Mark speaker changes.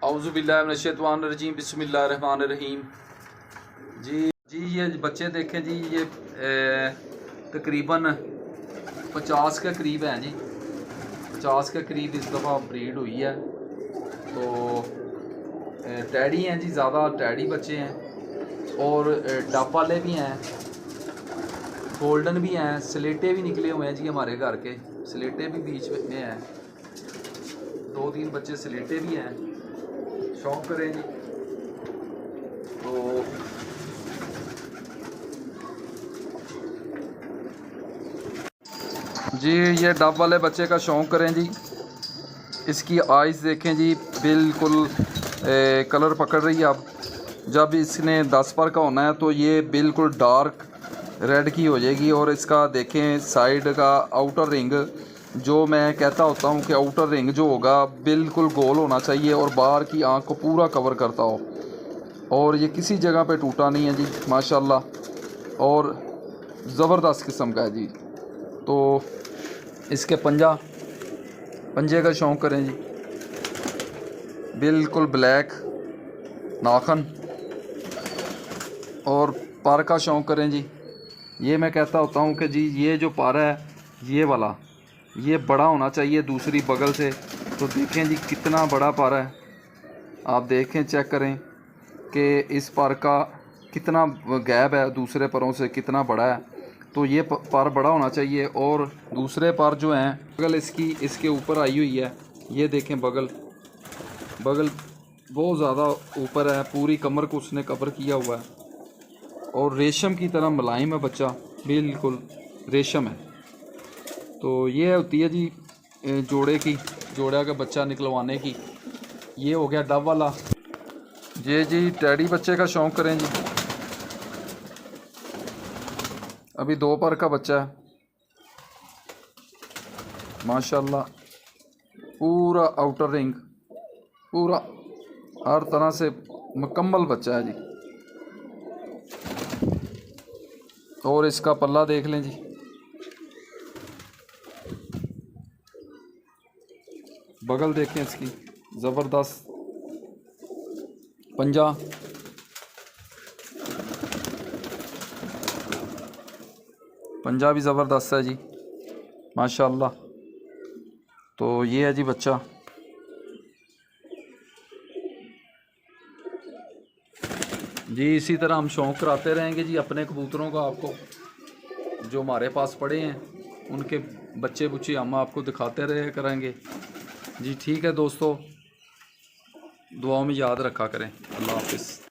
Speaker 1: औज़ुबिल्लाहिमिनश्शैतानिर्रजीम बिस्मिल्लाहिर्रहमानिर्रहीम। जी ये बच्चे देखें जी, ये तकरीबन 50 के करीब हैं जी, 50 के करीब इस दफ़ा ब्रीड हुई है। तो टैडी हैं जी, ज़्यादा टैडी बच्चे हैं और डब वाले भी हैं, गोल्डन भी हैं, स्लेटे भी निकले हुए हैं जी हमारे घर के, स्लेटे भी बीच में हैं, 2-3 बच्चे स्लेटे भी हैं। शौक करें जी तो जी ये डब वाले बच्चे का शौक़ करें जी। इसकी आइज़ देखें जी, बिल्कुल कलर पकड़ रही है। अब जब इसने 10 पर का होना है तो ये बिल्कुल डार्क रेड की हो जाएगी। और इसका देखें साइड का आउटर रिंग, जो मैं कहता होता हूँ कि आउटर रिंग जो होगा बिल्कुल गोल होना चाहिए और बाहर की आँख को पूरा कवर करता हो। और ये किसी जगह पे टूटा नहीं है जी, माशाल्लाह, और ज़बरदस्त किस्म का है जी। तो इसके पंजे का शौक़ करें जी, बिल्कुल ब्लैक नाखन। और पर का शौक़ करें जी। ये मैं कहता होता हूँ कि जी ये जो पर है ये वाला, ये बड़ा होना चाहिए दूसरी बगल से। तो देखें जी कितना बड़ा पर है, आप देखें, चेक करें कि इस पर का कितना गैप है दूसरे परों से, कितना बड़ा है। तो ये पर बड़ा होना चाहिए। और दूसरे पर जो हैं, बगल इसकी इसके ऊपर आई हुई है, ये देखें बगल बहुत ज़्यादा ऊपर है, पूरी कमर को उसने कवर किया हुआ है। और रेशम की तरह मुलायम है बच्चा, बिल्कुल रेशम है। तो ये होती है जी जोड़ा का बच्चा निकलवाने की। ये हो गया डब वाला। जी टैडी बच्चे का शौक़ करें जी। अभी 2 पर का बच्चा है, माशाल्लाह, पूरा आउटर रिंग, पूरा हर तरह से मुकम्मल बच्चा है जी। और इसका पल्ला देख लें जी, बगल देखें इसकी, ज़बरदस्त पंजा भी ज़बरदस्त है जी, माशाल्लाह। तो ये है जी बच्चा। जी इसी तरह हम शौक़ कराते रहेंगे जी अपने कबूतरों का। आपको जो हमारे पास पड़े हैं उनके बच्चे बुच्चे हम आपको दिखाते रहे करेंगे जी। ठीक है दोस्तों, दुआओं में याद रखा करें। अल्लाह हाफ़िज़।